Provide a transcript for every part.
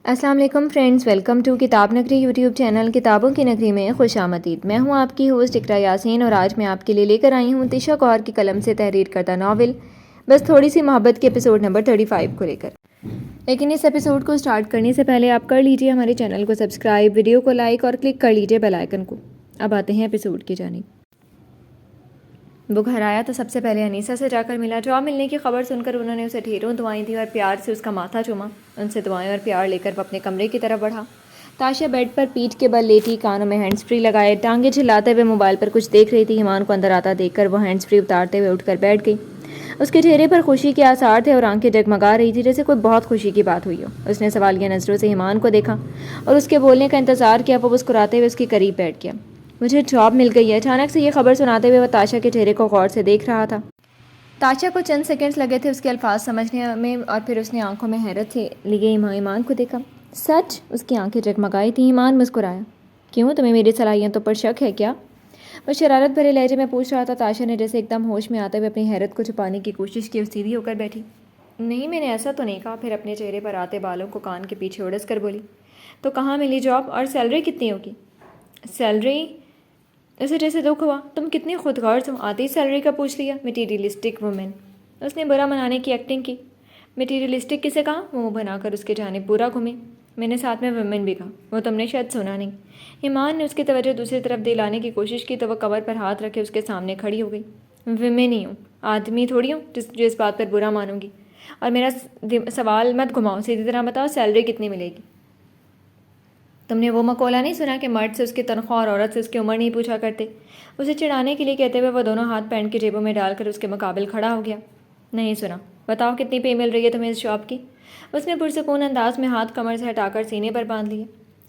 السلام علیکم friends, welcome to کتاب نگری یوٹیوب چینل کتابوں کی نگری میں خوش آمدید۔ میں ہوں آپ کی ہوسٹ اقرا یاسین اور آج میں آپ کے لیے لے کر آئی ہوں تشا کور کی قلم سے تحریر کردہ ناول بس تھوڑی سی محبت کے ایپیسوڈ نمبر 35 کو لے کر۔ لیکن اس ایپیسوڈ کو سٹارٹ کرنے سے پہلے آپ کر لیجئے ہمارے چینل کو سبسکرائب، ویڈیو کو لائک اور کلک کر لیجئے بیل آئیکن کو۔ اب آتے ہیں ایپیسوڈ کی جانب۔ وہ گھر آیا تو سب سے پہلے انیسہ سے جا کر ملا۔ جواب ملنے کی خبر سن کر انہوں نے اسے ڈھیروں دعائیں دی اور پیار سے اس کا ماتھا چوما۔ ان سے دعائیں اور پیار لے کر وہ اپنے کمرے کی طرف بڑھا۔ تاشا بیڈ پر پیٹھ کے بل لیٹی، کانوں میں ہینڈز فری لگائے ٹانگیں جھلاتے ہوئے موبائل پر کچھ دیکھ رہی تھی۔ ایمان کو اندر آتا دیکھ کر وہ ہینڈز فری اتارتے ہوئے اٹھ کر بیٹھ گئی۔ اس کے چہرے پر خوشی کے آثار تھے اور آنکھیں جگمگا رہی تھی جیسے کوئی بہت خوشی کی بات ہوئی ہو۔ اس نے سوالیہ نظروں سے ایمان کو دیکھا اور اس کے بولنے کا انتظار کیا۔ وہ مسکراتے ہوئے اس کے قریب بیٹھ گیا۔ مجھے جاب مل گئی ہے، اچانک سے یہ خبر سناتے ہوئے وہ تاشا کے چہرے کو غور سے دیکھ رہا تھا۔ تاشا کو چند سیکنڈز لگے تھے اس کے الفاظ سمجھنے میں اور پھر اس نے آنکھوں میں حیرت سے لیے ایمان کو دیکھا۔ سچ؟ اس کی آنکھیں جگمگائی تھیں۔ ایمان مسکرایا۔ کیوں، تمہیں میری صلاحیتوں پر شک ہے کیا؟ وہ شرارت بھرے لہجے میں پوچھ رہا تھا۔ تاشا نے جیسے ایک دم ہوش میں آتے ہوئے اپنی حیرت کو چھپانے کی کوشش کی اور سیدھی ہو کر بیٹھی۔ نہیں، میں نے ایسا تو نہیں کہا۔ پھر اپنے چہرے پر آتے بالوں کو کان کے پیچھے اڑس کر بولی، تو کہاں ملی جاب اور سیلری کتنی ہوگی؟ سیلری؟ اسے جیسے دکھ ہوا۔ تم کتنی خود غرض ہو، آتی سیلری کا پوچھ لیا، مٹیریلسٹک وومن۔ اس نے برا منانے کی ایکٹنگ کی۔ مٹیریلسٹک کسے کہا؟ وہ منہ بنا کر اس کے جانب پورا گھومی۔ میں نے ساتھ میں وومن بھی کہا، وہ تم نے شاید سنا نہیں۔ ایمان نے اس کی توجہ دوسری طرف دلانے کی کوشش کی تو وہ کمر پر ہاتھ رکھے اس کے سامنے کھڑی ہو گئی۔ وومن ہی ہوں، آدمی تھوڑی ہوں جو اس بات پر برا مانوں گی۔ اور میرا سوال مت گھماؤ، سیدھی طرح بتاؤ سیلری کتنی ملے گی؟ تم نے وہ مقولہ نہیں سنا کہ مرد سے اس کی تنخواہ اور عورت سے اس کی عمر نہیں پوچھا کرتے؟ اسے چڑھانے کے لیے کہتے ہوئے وہ دونوں ہاتھ پینٹ کی جیبوں میں ڈال کر اس کے مقابل کھڑا ہو گیا۔ نہیں سنا۔ بتاؤ کتنی پے مل رہی ہے تمہیں اس جاب کی؟ اس نے پرسکون انداز میں ہاتھ کمر سے ہٹا کر سینے پر باندھ لیے۔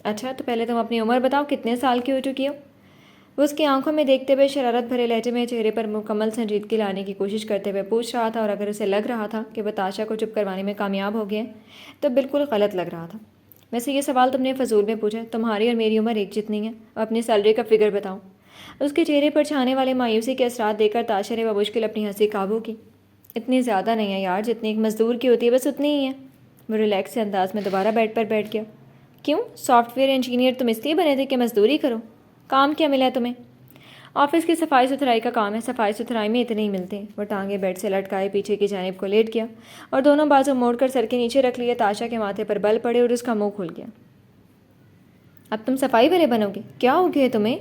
اچھا تو پہلے تم اپنی عمر بتاؤ، کتنے سال کی ہو چکی ہو؟ وہ اس کی آنکھوں میں دیکھتے ہوئے شرارت بھرے لہجے میں چہرے پر مکمل سنجیدگی لانے کی کوشش کرتے ہوئے پوچھ رہا تھا، اور اگر اسے لگ رہا تھا کہ وہ تاشا کو چپ کروانے میں کامیاب ہو گیا تو بالکل غلط لگ رہا تھا۔ ویسے یہ سوال تم نے فضول میں پوچھا، تمہاری اور میری عمر ایک جتنی ہے، اور اپنی سیلری کا فگر بتاؤ۔ اس کے چہرے پر چھانے والے مایوسی کے اثرات دیکھ کر تاشا نے بمشکل اپنی ہنسی قابو کی۔ اتنی زیادہ نہیں ہے یار، جتنی ایک مزدور کی ہوتی ہے بس اتنی ہی ہے۔ وہ ریلیکس سے انداز میں دوبارہ بیڈ پر بیٹھ گیا۔ کیوں، سافٹ ویئر انجینئر تم اس لیے بنے تھے کہ مزدوری کرو؟ کام کیا ملا ہے تمہیں؟ آفس کی صفائی ستھرائی کا کام ہے، صفائی ستھرائی میں اتنے ہی ملتے ہیں۔ وہ ٹانگیں بیڈ سے لٹکائے پیچھے کی جانب کو لیٹ گیا اور دونوں بازو موڑ کر سر کے نیچے رکھ لیے۔ تاشا کے ماتھے پر بل پڑے اور اس کا منہ کھل گیا۔ اب تم صفائی والے بنو گے؟ کیا ہو گیا تمہیں؟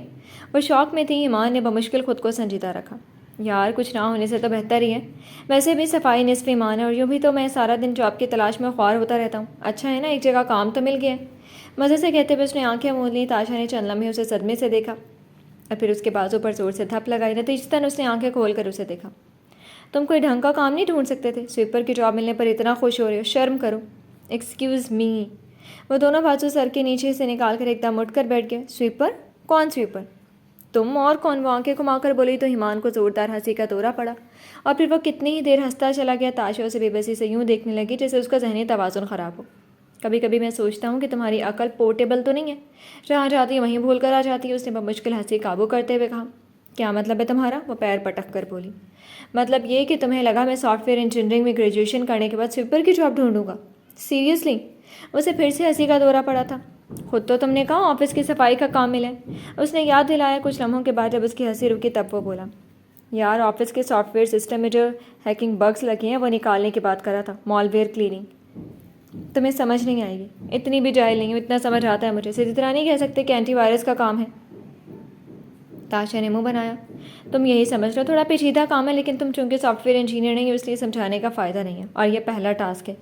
وہ شوق میں تھی۔ ایمان نے بمشکل خود کو سنجیدہ رکھا۔ یار کچھ نہ ہونے سے تو بہتر ہی ہے، ویسے بھی صفائی نصف ایمان ہے، اور یوں بھی تو میں سارا دن جاب کی تلاش میں خوار ہوتا رہتا ہوں۔ اچھا ہے نا ایک جگہ کام تو مل گیا ہے۔ مزے سے کہتے ہوئے اس نے آنکھیں موند لیں۔ تاشا نے چند لمحے اسے صدمے سے دیکھا اور پھر اس کے بازو پر زور سے تھپ لگائی۔ نتیجتاً اس نے آنکھیں کھول کر اسے دیکھا۔ تم کوئی ڈھنگ کا کام نہیں ڈھونڈ سکتے تھے؟ سویپر کی جاب ملنے پر اتنا خوش ہو رہے ہو؟ شرم کرو۔ Excuse me. وہ دونوں بازو سر کے نیچے سے نکال کر ایک دم اٹھ کر بیٹھ گیا۔ سویپر؟ کون سویپر؟ تم اور کون؟ وہ آنکھیں گھما کر بولی تو ایمان کو زوردار ہنسی کا دورہ پڑا اور پھر وہ کتنی ہی دیر ہنستا چلا گیا۔ تاشا اسے بے بسی سے یوں دیکھنے لگی جیسے اس کا ذہنی توازن خراب ہو۔ کبھی کبھی میں سوچتا ہوں کہ تمہاری عقل پورٹیبل تو نہیں ہے، جہاں جاتی ہے وہیں بھول کر آ جاتی ہے۔ اس نے بمشکل ہنسی قابو کرتے ہوئے کہا۔ کیا مطلب ہے تمہارا؟ وہ پیر پٹک کر بولی۔ مطلب یہ کہ تمہیں لگا میں سافٹ ویئر انجینئرنگ میں گریجویشن کرنے کے بعد سویپر کی جاب ڈھونڈوں گا؟ سیریسلی؟ اسے پھر سے ہنسی کا دورہ پڑا تھا۔ خود تو تم نے کہا آفس کی صفائی کا کام ملا ہے، اس نے یاد دلایا۔ کچھ لمحوں کے بعد جب اس کی ہنسی رکی تب وہ بولا، یار آفس کے سافٹ ویئر سسٹم میں جو ہیکنگ بگز لگے ہیں وہ نکالنے کی بات کرا تھا، مال ویئر کلیننگ۔ تمہیں سمجھ نہیں آئے گی، اتنی بھی جاہل نہیں ہوں، اتنا سمجھ آتا ہے مجھے۔ سیدھی طرح نہیں کہہ سکتے کہ اینٹی وائرس کا کام ہے۔ تاشا نے منہ بنایا۔ تم یہی سمجھ رہو، تھوڑا پیچیدہ کام ہے، لیکن تم چونکہ سافٹ ویئر انجینئر نہیں ہو اس لیے سمجھانے کا فائدہ نہیں ہے، اور یہ پہلا ٹاسک ہے،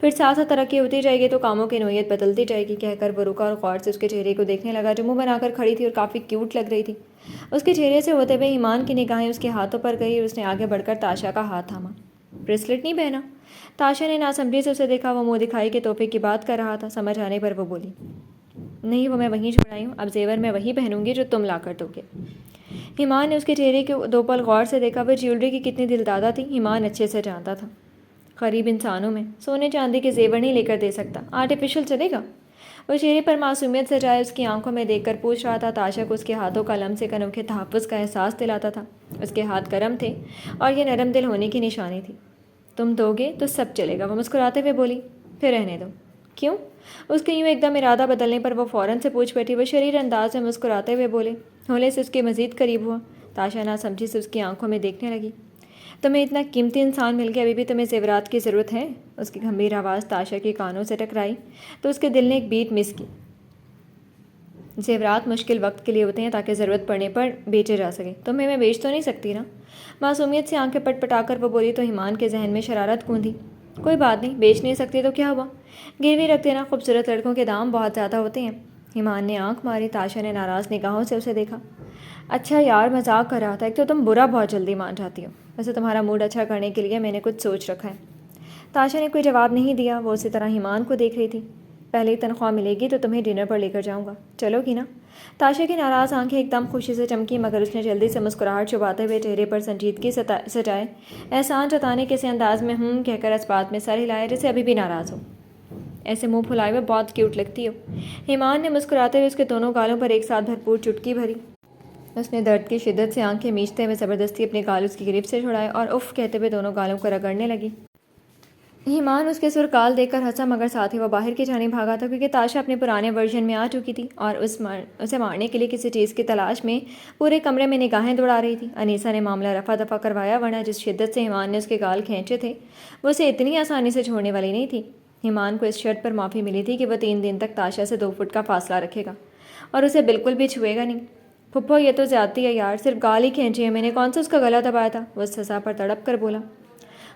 پھر ساتھ ساتھ ترقی ہوتی جائے گی تو کاموں کی نوعیت بدلتی جائے گی۔ کہہ کر وہ رکا اور غور سے اس کے چہرے کو دیکھنے لگا جو منہ بنا کر کھڑی تھی اور کافی کیوٹ لگ رہی تھی۔ اس کے چہرے سے ہوتے ہوئے ایمان کی نگاہیں اس کے ہاتھوں پر گئی اور اس نے آگے بڑھ کر تاشا کا ہاتھ تھاما۔ بریسلٹ نہیں پہنا؟ تاشا نے ناسمجھی سے اسے دیکھا۔ وہ منہ دکھائی کے تحفے کی بات کر رہا تھا۔ سمجھ آنے پر وہ بولی، نہیں وہ میں وہیں چھوڑ آئی ہوں، اب زیور میں وہی پہنوں گی جو تم لا کر دو گے۔ ایمان نے اس کے چہرے کے دو پل غور سے دیکھا۔ وہ جیولری کی کتنی دلدادہ تھی ایمان اچھے سے جانتا تھا۔ غریب انسانوں میں سونے چاندی کے زیور نہیں لے کر دے سکتا، آرٹیفیشل چلے گا؟ وہ چہرے پر معصومیت سجائے اس کی آنکھوں میں دیکھ کر پوچھ رہا تھا۔ تاشا کو اس کے ہاتھوں کا لمس ایک انوکھے تحفظ کا احساس دلاتا تھا۔ اس کے ہاتھ گرم تھے اور یہ نرم دل ہونے کی نشانی تھی۔ تم دو گے تو سب چلے گا، وہ مسکراتے ہوئے بولی۔ پھر رہنے دو۔ کیوں؟ اس کے یوں ایک دم ارادہ بدلنے پر وہ فوراً سے پوچھ بیٹھی۔ وہ شریر انداز میں مسکراتے ہوئے بولے۔ ہولے سے اس کے مزید قریب ہوا۔ تاشا نہ سمجھی سے اس کی آنکھوں میں دیکھنے لگی۔ تمہیں اتنا قیمتی انسان مل کے ابھی بھی تمہیں زیورات کی ضرورت ہے؟ اس کی گھمبیر آواز تاشا کے کانوں سے ٹکرائی تو اس کے دل نے ایک بیٹ مس کی۔ زیورات مشکل وقت کے لیے ہوتے ہیں تاکہ ضرورت پڑنے پر بیچے جا سکے، تمہیں میں بیچ تو نہیں سکتی نا؟ معصومیت سے آنکھیں پٹ پٹا کر وہ بولی تو ایمان کے ذہن میں شرارت گوندھی۔ کوئی بات نہیں، بیچ نہیں سکتی تو کیا ہوا؟ گروی رکھ دینا، خوبصورت لڑکوں کے دام بہت زیادہ ہوتے ہیں۔ ایمان نے آنکھ ماری۔ تاشا نے ناراض نگاہوں سے اسے دیکھا۔ اچھا یار، مذاق کر رہا تھا، ایک تو تم برا بہت جلدی مان جاتی ہو، ویسے تمہارا موڈ اچھا کرنے کے لیے میں نے کچھ سوچ رکھا ہے۔ تاشا نے کوئی جواب نہیں دیا، وہ اسی طرح ایمان کو دیکھ رہی تھی۔ پہلے ہی تنخواہ ملے گی تو تمہیں ڈنر پر لے کر جاؤں گا، چلو گی نا؟ تاشا کی ناراض آنکھیں ایک دم خوشی سے چمکی، مگر اس نے جلدی سے مسکراہٹ چھپاتے ہوئے چہرے پر سنجیدگی سجائے احسان جتانے کے سے انداز میں کہہ کر اس بات میں سر ہلایا جیسے ابھی بھی ناراض ہو۔ ایسے منہ پھلائے ہوئے بہت کیوٹ لگتی ہو۔ ایمان نے مسکراتے ہوئے اس کے دونوں گالوں پر ایک ساتھ بھرپور چٹکی بھری۔ اس نے درد کی شدت سے آنکھیں میچتے ہوئے زبردستی اپنے گال اس کی گرفت سے چھڑائے اور اف کہتے ہوئے دونوں گالوں کو رگڑنے لگی۔ ایمان اس کے سرکال دیکھ کر ہنسا، مگر ساتھ ہی وہ باہر کی جانب بھاگا تھا کیونکہ تاشا اپنے پرانے ورژن میں آ چکی تھی اور اسے مارنے کے لیے کسی چیز کی تلاش میں پورے کمرے میں نگاہیں دوڑا رہی تھی۔ انیسا نے معاملہ رفع دفع کروایا، ورنہ جس شدت سے ایمان نے اس کے گال کھینچے تھے وہ اسے اتنی آسانی سے چھوڑنے والی نہیں تھی۔ ایمان کو اس شرط پر معافی ملی تھی کہ وہ 3 دن تک تاشا سے 2 فٹ کا فاصلہ رکھے گا اور اسے بالکل بھی چھوئے گا نہیں۔ پھپھو یہ تو زیادتی ہے یار، صرف گال ہی کھینچی ہے، میں نے کون سا اس کا گلا دبایا تھا؟ وہ سزا پر تڑپ کر بولا۔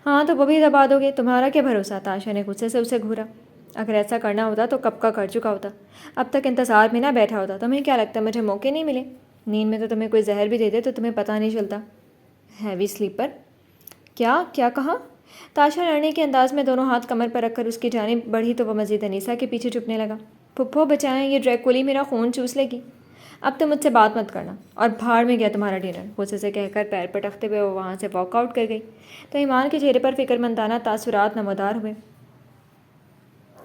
ہاں تو وہ بھی دبا دو گے، تمہارا کیا بھروسہ؟ تاشا نے غصے سے اسے گھورا۔ اگر ایسا کرنا ہوتا تو کب کا کر چکا ہوتا، اب تک انتظار میں نہ بیٹھا ہوتا۔ تمہیں کیا لگتا ہے مجھے موقع نہیں ملے؟ نیند میں تو تمہیں کوئی زہر بھی دے دے تو تمہیں پتہ نہیں چلتا۔ Heavy sleeper? کیا کہا؟ تاشا لڑنے کے انداز میں دونوں ہاتھ کمر پر رکھ کر اس کی جانب بڑھی تو وہ مزید انیسا کے پیچھے چھپنے لگا۔ پھپھو بچائیں، یہ ڈریکولی میرا خون چوس لے گی، اب تم مجھ سے بات مت کرنا، اور بھاڑ میں گیا تمہارا ڈنر۔ غصے سے کہہ کر پیر پٹکتے ہوئے وہ وہاں سے واک آؤٹ کر گئی تو ایمان کے چہرے پر فکر مندانہ تاثرات نمودار ہوئے۔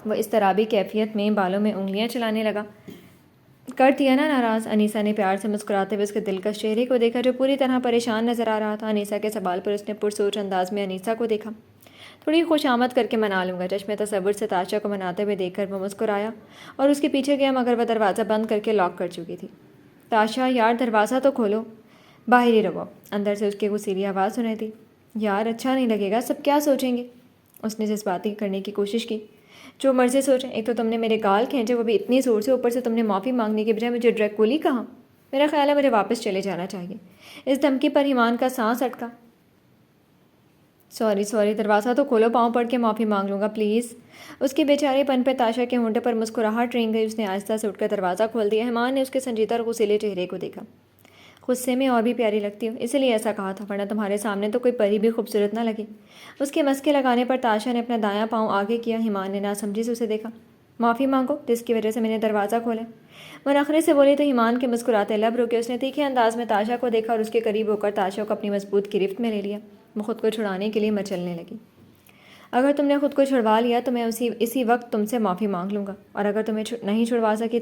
وہ اضطرابی کیفیت میں بالوں میں انگلیاں چلانے لگا۔ کر دیا نا ناراض؟ انیسا نے پیار سے مسکراتے ہوئے اس کے دلکش چہرے کو دیکھا جو پوری طرح پریشان نظر آ رہا تھا۔ انیسا کے سوال پر اس نے پرسوچ انداز میں انیسا کو دیکھا۔ تھوڑی خوش آمد کر کے منا لوں گا، چشم تصور سے تاشا کو مناتے ہوئے دیکھ کر وہ مسکرایا اور اس کے پیچھے گیا، مگر وہ دروازہ بند کر کے لاک کر چکی تھی۔ تاشا یار دروازہ تو کھولو، باہر ہی رہو۔ اندر سے اس کی غصیلی آواز سنائی تھی۔ یار اچھا نہیں لگے گا، سب کیا سوچیں گے؟ اس نے جذباتی کرنے کی کوشش کی۔ جو مرضی سوچیں، ایک تو تم نے میرے گال کھینچے وہ بھی اتنی زور سے، اوپر سے تم نے معافی مانگنے کے بجائے مجھے ڈریکولی کہا۔ میرا خیال ہے مجھے واپس چلے جانا چاہیے۔ اس دھمکی پر ایمان کا سانس اٹکا۔ سوری، دروازہ تو کھولو، پاؤں پڑ کے معافی مانگ لوں گا پلیز۔ اس کے بیچارے پن پہ تاشا کے ہونٹے پر مسکراہٹ رینگ گئی۔ اس نے آہستہ سے اٹھ کر دروازہ کھول دیا۔ ایمان نے اس کے سنجیدہ اور غصیلے چہرے کو دیکھا۔ غصے میں اور بھی پیاری لگتی ہو، اسی لیے ایسا کہا تھا، ورنہ تمہارے سامنے تو کوئی پری بھی خوبصورت نہ لگی۔ اس کے مسکے لگانے پر تاشا نے اپنا دایاں پاؤں آگے کیا۔ ایمان نے ناسمجھی سے اسے دیکھا۔ معافی مانگو جس کی وجہ سے میں نے دروازہ کھولا؟ وہ نخرے سے بولی تو ایمان کے مسکراتے لب رکے۔ اس نے تیکھے انداز میں تاشا کو دیکھا اور اس کے قریب ہو کر تاشا کو اپنی مضبوط گرفت میں لے لیا۔ وہ خود کو چھڑانے کے لیے مچلنے لگی۔ اگر تم نے خود کو چھڑوا لیا تو میں اسی وقت تم سے معافی مانگ لوں گا، اور اگر تمہیں نہیں چھڑوا سکی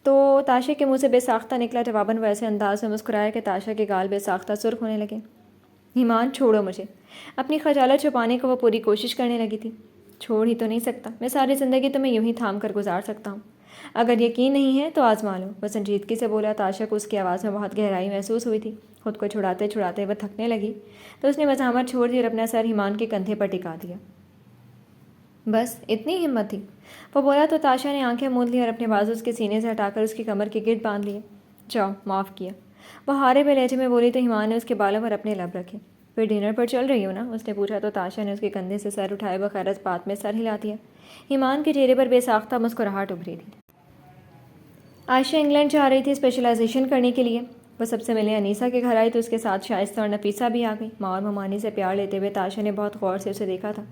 تو تاشا کے منہ سے بے ساختہ نکلا جواباً وہ ایسے انداز میں مسکرایا کہ تاشا کے گال بے ساختہ سرخ ہونے لگے۔ ایمان چھوڑو مجھے۔ اپنی خجالت چھپانے کو وہ پوری کوشش کرنے لگی تھی۔ چھوڑ ہی تو نہیں سکتا، میں ساری زندگی تمہیں یوں ہی تھام کر گزار سکتا ہوں، اگر یقین نہیں ہے تو آزما لو، وہ سنجیدگی سے بولا۔ تاشا کو اس کی آواز میں بہت گہرائی محسوس ہوئی تھی۔ خود کو چھڑاتے چھڑاتے وہ تھکنے لگی تو اس نے مزاحمت چھوڑ دی اور اپنا سر ایمان کے کندھے پر ٹکا دیا۔ بس اتنی ہمت تھی؟ وہ بولا تو تاشا نے آنکھیں موند لی اور اپنے بازو اس کے سینے سے ہٹا کر اس کی کمر کے گرد باندھ لیے۔ جاؤ، معاف کیا، وہ ہارے بے لہجے میں بولی تو ایمان نے اس کے بالوں پر اپنے لب رکھے۔ پھر ڈنر پر چل رہی ہو نا؟ اس نے پوچھا تو تاشا نے اس کے کندھے سے سر اٹھائے بغیر اس بات میں سر ہلا دیا۔ ایمان کے چہرے پر بے ساختہ مسکراہٹ ابھری تھی۔ عائشہ انگلینڈ جا رہی تھی اسپیشلائزیشن کرنے کے لیے۔ وہ سب سے ملنے انیسا کے گھر آئی تو اس کے ساتھ شائستہ اور نفیسہ بھی آ گئی۔ ماں اور ممانی سے پیار لیتے ہوئے تاشا نے بہت غور سے اسے دیکھا تھا۔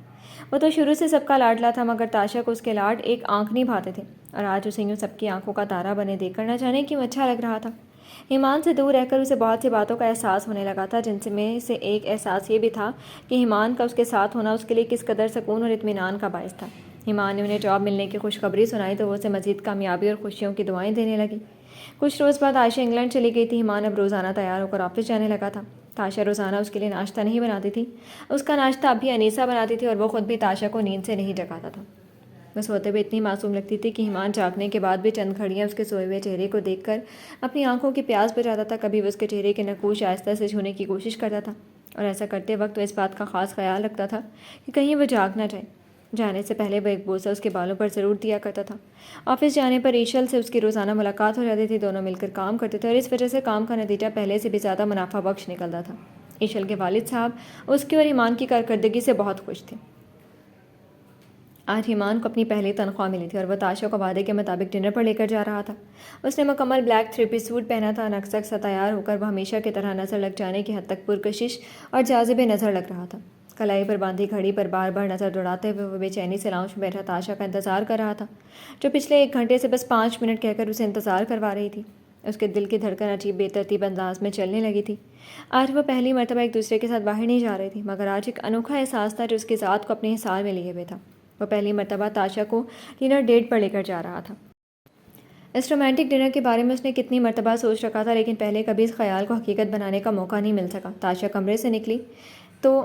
وہ تو شروع سے سب کا لاڈلا تھا، مگر تاشا کو اس کے لاڈ ایک آنکھ نہیں بھاتے تھے، اور آج اسے یوں سب کی آنکھوں کا تارا بنے دیکھ کر نہ جانے کیوں اچھا لگ رہا تھا۔ ایمان سے دور رہ کر اسے بہت سی باتوں کا احساس ہونے لگا تھا، جن میں سے ایک احساس یہ بھی تھا کہ ایمان کا اس کے ساتھ ہونا اس کے لیے کس قدر سکون اور اطمینان کا باعث تھا۔ ایمان نے انہیں جاب ملنے کی خوشخبری سنائی تو وہ اسے مزید کامیابی اور خوشیوں کی دعائیں دینے لگی۔ کچھ روز بعد عائشہ انگلینڈ چلی گئی تھی۔ ایمان اب روزانہ تیار ہو کر آفس جانے لگا تھا۔ تاشا روزانہ اس کے لیے ناشتہ نہیں بناتی تھی، اس کا ناشتہ اب بھی انیسا بناتی تھی، اور وہ خود بھی تاشا کو نیند سے نہیں جگاتا تھا۔ وہ سوتے ہوئے اتنی معصوم لگتی تھی کہ ایمان جاگنے کے بعد بھی چند گھڑیاں اس کے سوئے ہوئے چہرے کو دیکھ کر اپنی آنکھوں کی پیاس بجھاتا تھا. کبھی وہ اس کے چہرے کے نقوش آہستہ سے چھونے کی کوشش کرتا تھا اور ایسا کرتے وقت وہ اس بات کا خاص خیال رکھتا تھا کہ کہیں وہ جاگ نہ جائے. جانے سے پہلے وہ ایک بوسہ اس کے بالوں پر ضرور دیا کرتا تھا. آفس جانے پر ایشل سے اس کی روزانہ ملاقات ہو جاتی تھی. دونوں مل کر کام کرتے تھے اور اس وجہ سے کام کا نتیجہ پہلے سے بھی زیادہ منافع بخش نکلتا تھا. ایشل کے والد صاحب اس کی اور ایمان کی کارکردگی سے بہت خوش تھے. آج ایمان کو اپنی پہلی تنخواہ ملی تھی اور وہ تاشا کو وعدے کے مطابق ڈنر پر لے کر جا رہا تھا. اس نے مکمل بلیک 3 پیس سوٹ پہنا تھا. نقصک سا تیار ہو کر وہ ہمیشہ کی طرح نظر لگ جانے کی حد تک پرکشش اور جاذب نظر لگ رہا تھا. کلائی پر باندھی گھڑی پر بار بار نظر دوڑاتے ہوئے وہ بے چینی سے لاؤنج میں بیٹھا تاشا کا انتظار کر رہا تھا جو پچھلے 1 گھنٹے سے بس 5 منٹ کہہ کر اسے انتظار کروا رہی تھی. اس کے دل کی دھڑکن عجیب بے ترتیب انداز میں چلنے لگی تھی. آج وہ پہلی مرتبہ ایک دوسرے کے ساتھ باہر نہیں جا رہی تھی مگر آج ایک انوکھا احساس تھا جو اس کی ذات کو اپنے حصار میں لیے ہوئے تھا. وہ پہلی مرتبہ تاشا کو ڈنر ڈیٹ پر لے کر جا رہا تھا. اس رومانٹک ڈنر کے بارے میں اس نے کتنی مرتبہ سوچ رکھا تھا لیکن پہلے کبھی اس خیال کو حقیقت بنانے کا موقع نہیں مل سکا. تاشا کمرے سے نکلی تو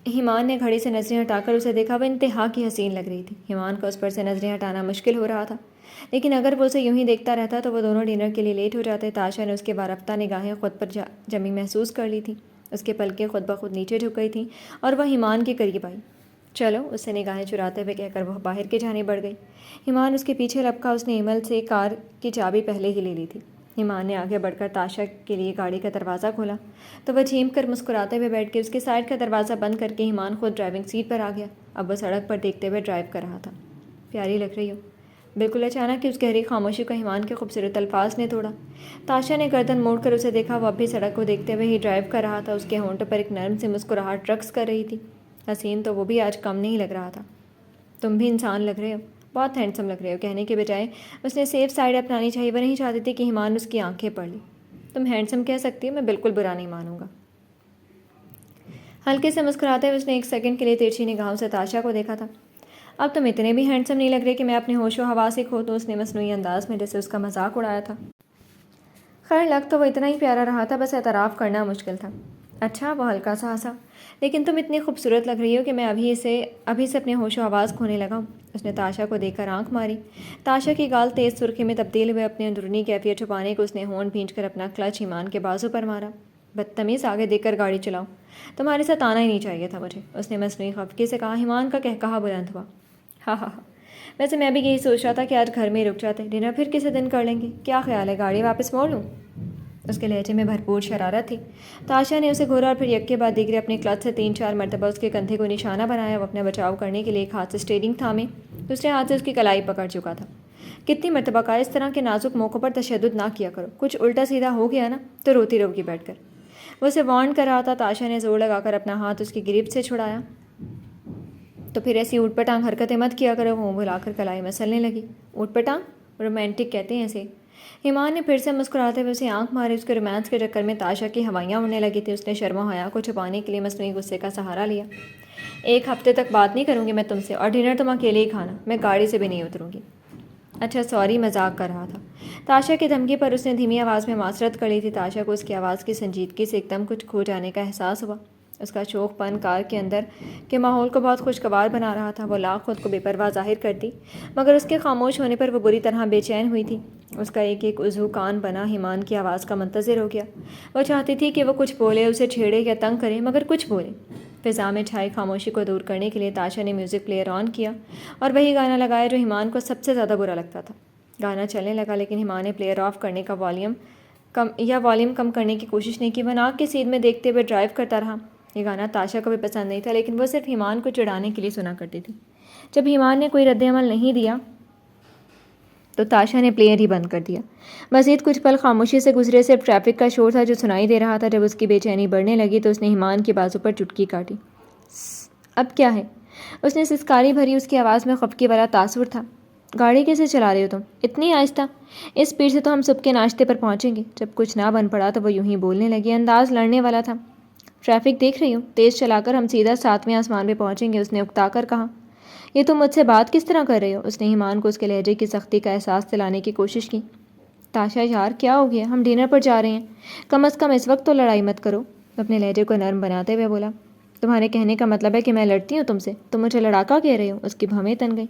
ایمان نے گھڑی سے نظریں ہٹا کر اسے دیکھا. وہ انتہا کی حسین لگ رہی تھی. ایمان کو اس پر سے نظریں ہٹانا مشکل ہو رہا تھا لیکن اگر وہ اسے یوں ہی دیکھتا رہتا تو وہ دونوں ڈنر کے لیے لیٹ ہو جاتے. تاشا نے اس کے وارفتہ نگاہیں خود پر جمی محسوس کر لی تھی. اس کے پلکیں خود بخود نیچے جھک گئی تھیں اور وہ ایمان کے قریب آئی. چلو اس سے نگاہیں چراتے ہوئے کہہ کر وہ باہر کی جانب بڑھ گئی. ایمان اس کے پیچھے لپکا. اس نے ایمل سے کار کی چابی پہلے ہی لے لی تھی. ایمان نے آگے بڑھ کر تاشا کے لیے گاڑی کا دروازہ کھولا تو وہ جھیم کر مسکراتے ہوئے بیٹھ کے اس کے سائڈ کا دروازہ بند کر کے ایمان خود ڈرائیونگ سیٹ پر آ گیا. اب وہ سڑک پر دیکھتے ہوئے ڈرائیو کر رہا تھا. پیاری لگ رہی ہو. بالکل اچانک اس گہری خاموشی کو ایمان کے خوبصورت الفاظ نے توڑا. تاشا نے گردن موڑ کر اسے دیکھا. وہ اب بھی سڑک کو دیکھتے ہوئے ہی ڈرائیو کر رہا تھا. اس کے ہونٹوں پر ایک نرم سی مسکراہٹ رقص کر رہی تھی. حسین تو وہ بھی آج کم نہیں لگ رہا تھا. تم بھی انسان لگ رہے ہو. بہت ہینڈسم لگ رہے ہو. کہنے کے بجائے اس نے سیف سائڈ اپنانی چاہیے. وہ نہیں چاہتی تھی کہ ایمان اس کی آنکھیں پڑھ لی. تم ہینڈسم کہہ سکتی ہو. میں بالکل برا نہیں مانوں گا. ہلکے سے مسکراتے ہوئے اس نے 1 سیکنڈ کے لیے ترچھی نگاہوں سے تاشا کو دیکھا تھا. اب تم اتنے بھی ہینڈسم نہیں لگ رہے کہ میں اپنے ہوش و حواس سے کھو دوں. اس نے مصنوعی انداز میں جیسے اس کا مذاق اڑایا تھا. خیر لگ تو وہ اتنا ہی پیارا رہا تھا بس اعتراف کرنا مشکل تھا. اچھا. وہ ہلکا سا ہنسا. لیکن تم اتنی خوبصورت لگ رہی ہو کہ میں ابھی سے اپنے ہوش و حواس کھونے لگا ہوں. اس نے تاشا کو دیکھ کر آنکھ ماری. تاشا کی گال تیز سرخی میں تبدیل ہوئے. اپنی اندرونی کیفیت چھپانے کو اس نے ہونٹ بھینچ کر اپنا کلچ ایمان کے بازو پر مارا. بدتمیز. آگے دیکھ کر گاڑی چلاؤ. تمہارے ساتھ آنا ہی نہیں چاہیے تھا مجھے. اس نے مصنوعی خفگی سے کہا. ایمان کا قہقہا بلند ہوا. ہاں ہاں ہاں. ویسے میں بھی یہی سوچ رہا تھا کہ آج گھر میں ہی رک جاتے. ڈنر پھر کسی دن کر لیں گے. کیا خیال ہے گاڑی واپس موڑ لوں. اس کے لہجے میں بھرپور شرارت تھی. تاشا نے اسے گھورا اور پھر یک کے بعد دیگرے اپنے کلچ سے 3-4 مرتبہ اس کے کندھے کو نشانہ بنایا. وہ اپنا بچاؤ کرنے کے لیے ایک ہاتھ سے اسٹیئرنگ تھامے دوسرے ہاتھ سے اس کی کلائی پکڑ چکا تھا. کتنی مرتبہ کہا اس طرح کے نازک موقعوں پر تشدد نہ کیا کرو. کچھ الٹا سیدھا ہو گیا نا تو روتی رہو گی بیٹھ کر. وہ اسے وارن کر رہا تھا. تاشا نے زور لگا کر اپنا ہاتھ اس کی گریپ سے چھڑایا. تو پھر ایسی اوٹ پٹانگ حرکتیں مت کیا کرو. وہ بلا کر کلائی مسلنے لگی. اوٹ پٹانگ رومانٹک کہتے ہیں اسے. ایمان نے پھر سے مسکراتے ہوئے اسے آنکھ ماری. اس کے رومانس کے چکر میں تاشا کی ہوائیاں اڑنے لگی تھی. اس نے شرم و حیا کو چھپانے کے لیے مصنوعی غصے کا سہارا لیا. 1 ہفتے تک بات نہیں کروں گی میں تم سے اور ڈنر تم اکیلے ہی کھانا. میں گاڑی سے بھی نہیں اتروں گی. اچھا سوری مذاق کر رہا تھا. تاشا کی دھمکی پر اس نے دھیمی آواز میں معذرت کر لی تھی. تاشا کو اس کی آواز کی سنجیدگی سے ایک دم کچھ کھو جانے کا احساس ہوا. اس کا شوق پن کار کے اندر کے ماحول کو بہت خوشگوار بنا رہا تھا. وہ لاکھ خود کو بے پرواہ ظاہر کرتی مگر اس کے خاموش ہونے پر وہ بری طرح بے چین ہوئی تھی. اس کا ایک ایک عضو کان بنا ایمان کی آواز کا منتظر ہو گیا. وہ چاہتی تھی کہ وہ کچھ بولے, اسے چھیڑے یا تنگ کرے مگر کچھ بولے. فضا میں چھائی خاموشی کو دور کرنے کے لیے تاشا نے میوزک پلیئر آن کیا اور وہی گانا لگایا جو ایمان کو سب سے زیادہ برا لگتا تھا. گانا چلنے لگا لیکن ایمان نے پلیئر آف کرنے کا والیوم کم کرنے کی کوشش نہیں کی. وہ ناک کی سیدھ میں دیکھتے ہوئے ڈرائیو کرتا رہا. یہ گانا تاشا کو بھی پسند نہیں تھا لیکن وہ صرف ایمان کو چڑھانے کے لیے سنا کرتی تھی. جب ایمان نے کوئی رد عمل نہیں دیا تو تاشا نے پلیئر ہی بند کر دیا. مزید کچھ پل خاموشی سے گزرے. صرف ٹریفک کا شور تھا جو سنائی دے رہا تھا. جب اس کی بے چینی بڑھنے لگی تو اس نے ایمان کے بازو پر چٹکی کاٹی. اب کیا ہے. اس نے سسکاری بھری. اس کی آواز میں خفگی والا تاثر تھا. گاڑی کیسے چلا رہے ہو تم اتنی آہستہ. اس اسپیڈ سے تو ہم صبح کے ناشتے پر پہنچیں گے. جب کچھ نہ بن پڑا تو وہ یوں ہی بولنے لگی. انداز لڑنے والا تھا. ٹریفک دیکھ رہی ہوں. تیز چلا کر ہم سیدھا 7ویں آسمان پہ پہنچیں گے. اس نے اکتا کر کہا. یہ تم مجھ سے بات کس طرح کر رہے ہو. اس نے ایمان کو اس کے لہجے کی سختی کا احساس دلانے کی کوشش کی. تاشا یار کیا ہو گیا. ہم ڈنر پر جا رہے ہیں. کم از کم اس وقت تو لڑائی مت کرو. اپنے لہجے کو نرم بناتے ہوئے بولا. تمہارے کہنے کا مطلب ہے کہ میں لڑتی ہوں تم سے. تم مجھے لڑاکا کہہ رہے ہو. اس کی بھویں تن گئی.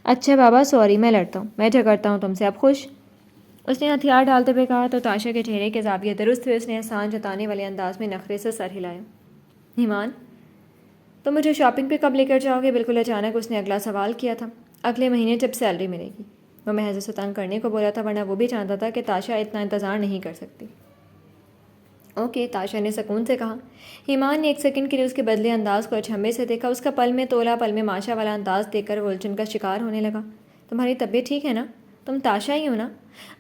اچھا بابا سوری، میں لڑتا ہوں، میں جھگڑتا ہوں تم سے، اب خوش؟ اس نے ہتھیار ڈالتے ہوئے کہا تو تاشا کے چہرے کے زاویے درست ہوئے۔ اس نے احسان جتانے والے انداز میں نخرے سے سر ہلایا۔ ایمان تم مجھے شاپنگ پہ کب لے کر جاؤ گے؟ بالکل اچانک اس نے اگلا سوال کیا تھا۔ اگلے مہینے جب سیلری ملے گی۔ وہ محض اسے تنگ کرنے کو بولا تھا، ورنہ وہ بھی جانتا تھا کہ تاشا اتنا انتظار نہیں کر سکتی۔ اوکے، تاشا نے سکون سے کہا۔ ایمان نے ایک سیکنڈ کے لیے اس کے بدلے انداز کو اچھمبے سے دیکھا۔ اس کا پل میں تولا پل میں ماشا والا انداز دیکھ کر وہ الجھن کا شکار ہونے لگا۔ تمہاری طبیعت ٹھیک ہے نا؟ تم تاشا ہی ہو نا؟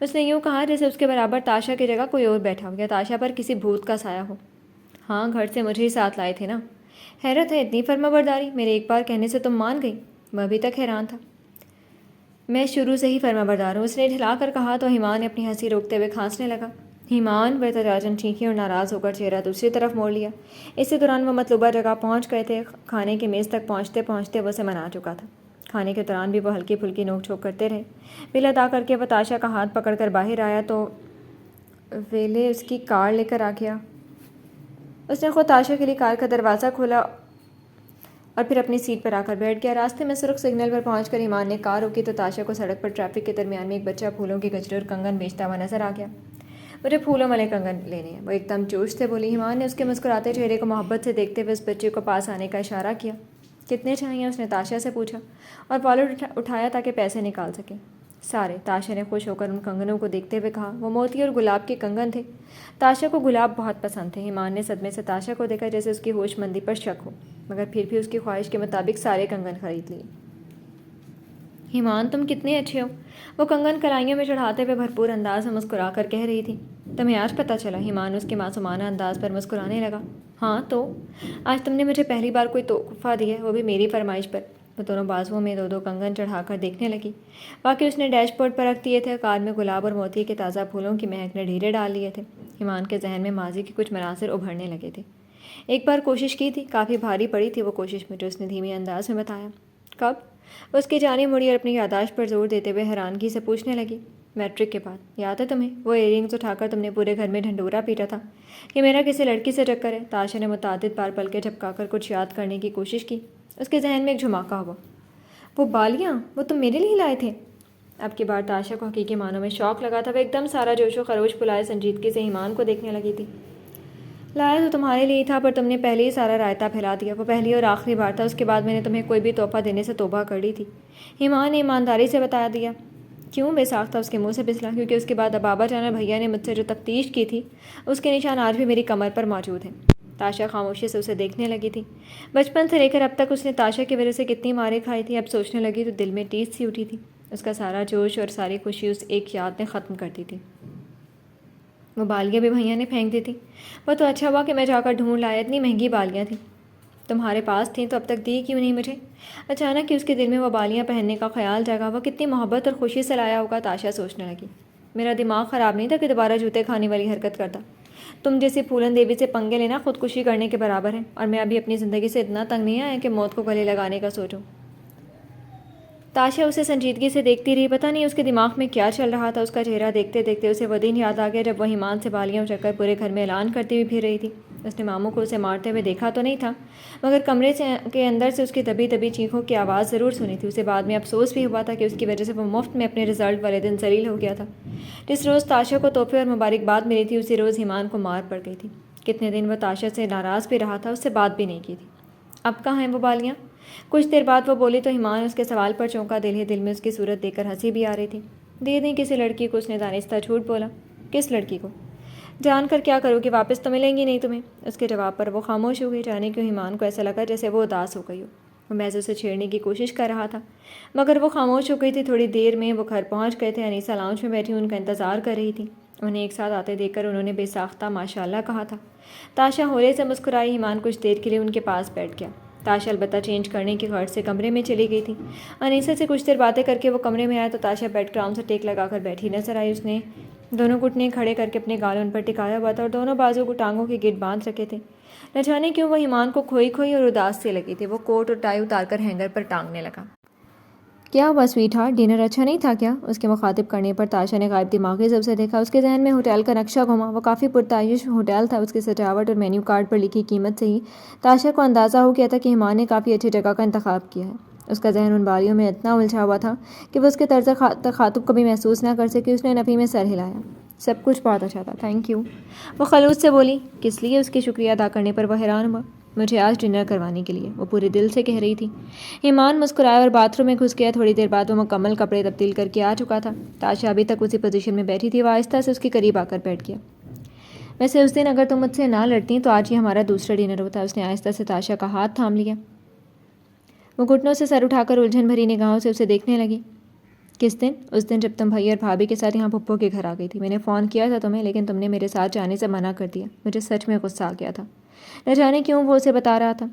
اس نے یوں کہا جیسے اس کے برابر تاشا کی جگہ کوئی اور بیٹھا ہو یا تاشا پر کسی بھوت کا سایہ ہو۔ ہاں، گھر سے مجھے ہی ساتھ لائے تھے نا۔ حیرت ہے، اتنی فرما برداری، میرے ایک بار کہنے سے تم مان گئی؟ وہ ابھی تک حیران تھا۔ میں شروع سے ہی فرما بردار ہوں، اس نے ڈھلا کر کہا تو ایمان نے اپنی ہنسی روکتے ہوئے کھانسنے لگا۔ ایمان برتراجن چیخی اور ناراض ہو کر چہرہ دوسری طرف موڑ لیا۔ اسی دوران وہ مطلوبہ جگہ پہنچ گئے تھے۔ کھانے کی میز تک پہنچتے پہنچتے وہ اسے منا چکا تھا۔ کھانے کے دوران بھی وہ ہلکی پھلکی نوک جھوک کرتے رہے۔ بل ادا کر کے وہ تاشا کا ہاتھ پکڑ کر باہر آیا تو ویلے اس کی کار لے کر آ گیا۔ اس نے خود تاشا کے لیے کار کا دروازہ کھولا اور پھر اپنی سیٹ پر آ کر بیٹھ گیا۔ راستے میں سرخ سگنل پر پہنچ کر ایمان نے کار روکی تو تاشا کو سڑک پر ٹریفک کے درمیان میں ایک بچہ پھولوں کے گجرے اور کنگن بیچتا ہوا نظر آ گیا۔ مجھے پھولوں والے کنگن لینے ہیں، وہ ایک دم جوش سے بولی۔ ایمان نے اس کے مسکراتے چہرے کو محبت سے دیکھتے ہوئے اس بچے کو پاس آنے کا اشارہ کیا۔ کتنے چاہیے؟ اس نے تاشا سے پوچھا اور والٹ اٹھایا تاکہ پیسے نکال سکے۔ سارے، تاشا نے خوش ہو کر ان کنگنوں کو دیکھتے ہوئے کہا۔ وہ موتی اور گلاب کے کنگن تھے۔ تاشا کو گلاب بہت پسند تھے۔ ایمان نے صدمے سے تاشا کو دیکھا جیسے اس کی ہوش مندی پر شک ہو، مگر پھر بھی اس کی خواہش کے مطابق سارے کنگن خرید لیے۔ ایمان تم کتنے اچھے ہو، وہ کنگن کلائیوں میں چڑھاتے ہوئے بھرپور انداز میں مسکرا کر کہہ رہی تھی۔ تمہیں آج پتہ چلا؟ ایمان اس کے معصومانہ انداز پر مسکرانے لگا۔ ہاں تو آج تم نے مجھے پہلی بار کوئی تحفہ دیا ہے، وہ بھی میری فرمائش پر۔ وہ دونوں بازوؤں میں دو دو کنگن چڑھا کر دیکھنے لگی۔ باقی اس نے ڈیش بورڈ پر رکھ دیے تھے۔ کار میں گلاب اور موتی کے تازہ پھولوں کی مہک نے ڈھیرے ڈال لیے تھے۔ ایمان کے ذہن میں ماضی کے کچھ مناظر ابھرنے لگے تھے۔ ایک بار کوشش کی تھی، کافی بھاری پڑی تھی وہ کوشش مجھے، اس نے دھیمی انداز میں بتایا۔ کب؟ وہ اس کی جانب مڑی اور اپنی یادداشت پر زور دیتے ہوئے حیرانگی سے پوچھنے لگی۔ میٹرک کے بعد۔ یاد ہے تمہیں وہ ایئر رنگز اٹھا کر تم نے پورے گھر میں ڈھنڈورا پیٹا تھا کہ میرا کسی لڑکی سے چکر ہے؟ تاشا نے متعدد بار پلکیں جھپکا کر کچھ یاد کرنے کی کوشش کی۔ اس کے ذہن میں ایک جھماکا ہوا۔ وہ بالیاں، وہ تم میرے لیے لائے تھے؟ اب کی بار تاشا کو حقیقی معنوں میں شوق لگا تھا۔ وہ ایک دم سارا جوش و خروش بلائے سنجیدگی سے ایمان کو دیکھنے لگی تھی۔ لایا تو تمہارے لیے تھا، پر تم نے پہلے ہی سارا رائتا پھیلا دیا۔ وہ پہلی اور آخری بار تھا، اس کے بعد میں نے تمہیں کوئی بھی تحفہ دینے سے توبہ کر لی تھی۔ ایمان نے ایمانداری سے بتا دیا۔ کیوں؟ بے ساختہ اس کے منہ سے پھسلا۔ کیونکہ اس کے بعد بابا جان اور بھیا نے مجھ سے جو تفتیش کی تھی اس کے نشان آج بھی میری کمر پر موجود ہیں۔ تاشا خاموشی سے اسے دیکھنے لگی تھی۔ بچپن سے لے کر اب تک اس نے تاشا کی وجہ سے کتنی ماریں کھائی تھی، اب سوچنے لگی تو دل میں ٹیس سی اٹھی تھی۔ اس کا سارا جوش اور ساری خوشی اس ایک یاد نے ختم کر دی تھی۔ وہ بالیاں بھی بھیا نے پھینک دی تھی۔ وہ تو اچھا ہوا کہ میں جا کر ڈھونڈ لایا، اتنی مہنگی بالیاں تھیں۔ تمہارے پاس تھیں تو اب تک دی کیوں نہیں مجھے؟ اچانک ہی اس کے دل میں وہ بالیاں پہننے کا خیال جگا۔ وہ کتنی محبت اور خوشی سے لایا ہوگا، تاشا سوچنے لگی۔ میرا دماغ خراب نہیں تھا کہ دوبارہ جوتے کھانے والی حرکت کرتا۔ تم جیسی پھولن دیوی سے پنگے لینا خودکشی کرنے کے برابر ہے، اور میں ابھی اپنی زندگی سے اتنا تنگ نہیں آیا کہ موت کو گلے لگانے کا سوچوں۔ تاشا اسے سنجیدگی سے دیکھتی رہی۔ پتہ نہیں اس کے دماغ میں کیا چل رہا تھا۔ اس کا چہرہ دیکھتے دیکھتے اسے وہ دن یاد آ گیا جب وہ ایمان سے بالیاں اچک کر پورے گھر میں اعلان کرتی ہوئی پھر رہی تھی۔ اس نے ماموں کو اسے مارتے ہوئے دیکھا تو نہیں تھا، مگر کمرے کے اندر سے اس کی دبی دبی چیخوں کی آواز ضرور سنی تھی۔ اسے بعد میں افسوس بھی ہوا تھا کہ اس کی وجہ سے وہ مفت میں اپنے رزلٹ والے دن ذلیل ہو گیا تھا۔ جس روز تاشا کو تحفے اور مبارکباد ملی تھی، اسی روز ایمان کو مار پڑ گئی تھی۔ کتنے دن وہ تاشا سے ناراض بھی رہا تھا، اس سے بات بھی نہیں کی تھی۔ اب کہاں ہیں وہ بالیاں؟ کچھ دیر بعد وہ بولی تو ایمان اس کے سوال پر چونکا۔ دل ہی دل میں اس کی صورت دیکھ کر ہنسی بھی آ رہی تھی۔ دے دیں کسی لڑکی کو، اس نے دانستہ جھوٹ بولا۔ کس لڑکی کو؟ جان کر کیا کرو گی، واپس تو ملیں گی نہیں تمہیں۔ اس کے جواب پر وہ خاموش ہو گئی۔ جانے کیوں ایمان کو ایسا لگا جیسے وہ اداس ہو گئی ہو۔ وہ محض اسے چھیڑنے کی کوشش کر رہا تھا، مگر وہ خاموش ہو گئی تھی۔ تھوڑی دیر میں وہ گھر پہنچ گئے تھے۔ انیسہ لاؤنج میں بیٹھی ان کا انتظار کر رہی تھی۔ انہیں ایک ساتھ آتے دیکھ کر انہوں نے بے ساختہ ماشاء اللہ کہا تھا۔ تاشا ہولے سے مسکرائی۔ ایمان کچھ دیر کے لیے ان کے پاس بیٹھ گیا۔ تاشا البتہ چینج کرنے کی غرض سے کمرے میں چلی گئی تھی۔ انیسہ سے کچھ دیر باتیں کر کے وہ کمرے میں آیا تو تاشا بیڈ گراؤنڈ سے ٹیک لگا کر بیٹھی نظر آئی۔ اس نے دونوں گھٹنے کھڑے کر کے اپنے گالوں پر ٹکایا ہوا تھا اور دونوں بازو کو ٹانگوں کے گرد باندھ رکھے تھے۔ نہ جانے کیوں وہ ایمان کو کھوئی کھوئی اور اداس سے لگی تھی۔ وہ کوٹ اور ٹائی اتار کر ہینگر پر ٹانگنے لگا۔ کیا ہوا سویٹ ہارٹ، ڈنر اچھا نہیں تھا کیا؟ اس کے مخاطب کرنے پر تاشا نے غائب دماغی سے اسے دیکھا۔ اس کے ذہن میں ہوٹل کا نقشہ گھوما۔ وہ کافی پرتعیش ہوٹل تھا۔ اس کی سجاوٹ اور مینیو کارڈ پر لکھی قیمت سے ہی تاشا کو اندازہ ہو گیا تھا کہ ایمان نے کافی اچھی جگہ کا انتخاب کیا ہے۔ اس کا ذہن ان باریوں میں اتنا الجھا ہوا تھا کہ وہ اس کے طرز تخاطب کبھی محسوس نہ کر سکی. اس نے نفی میں سر ہلایا. سب کچھ بہت اچھا تھا, تھینک یو. وہ خلوص سے بولی. کس لیے؟ اس کی شکریہ ادا کرنے پر وہ حیران ہوا. مجھے آج ڈنر کروانے کے لیے, وہ پورے دل سے کہہ رہی تھی. ایمان مسکرایا اور باتھ روم میں گھس گیا. تھوڑی دیر بعد وہ مکمل کپڑے تبدیل کر کے آ چکا تھا. تاشا ابھی تک اسی پوزیشن میں بیٹھی تھی. وہ آہستہ سے اس کے قریب آ کر بیٹھ گیا. ویسے اس دن اگر تم مجھ سے نہ لڑتی تو آج ہی ہمارا دوسرا ڈنر ہوتا. اس نے آہستہ سے تاشا کا ہاتھ تھام لیا. وہ گھٹنوں سے سر اٹھا کر الجھن بھری نگاہوں سے اسے دیکھنے لگی. کس دن؟ اس دن جب تم بھائی اور بھابھی کے ساتھ یہاں پھپھو کے گھر آ گئی تھی. میں نے فون کیا تھا تمہیں, لیکن تم نے میرے ساتھ جانے سے منع کر دیا. مجھے سچ میں غصہ آ گیا تھا. نہ جانے کیوں وہ اسے بتا رہا تھا.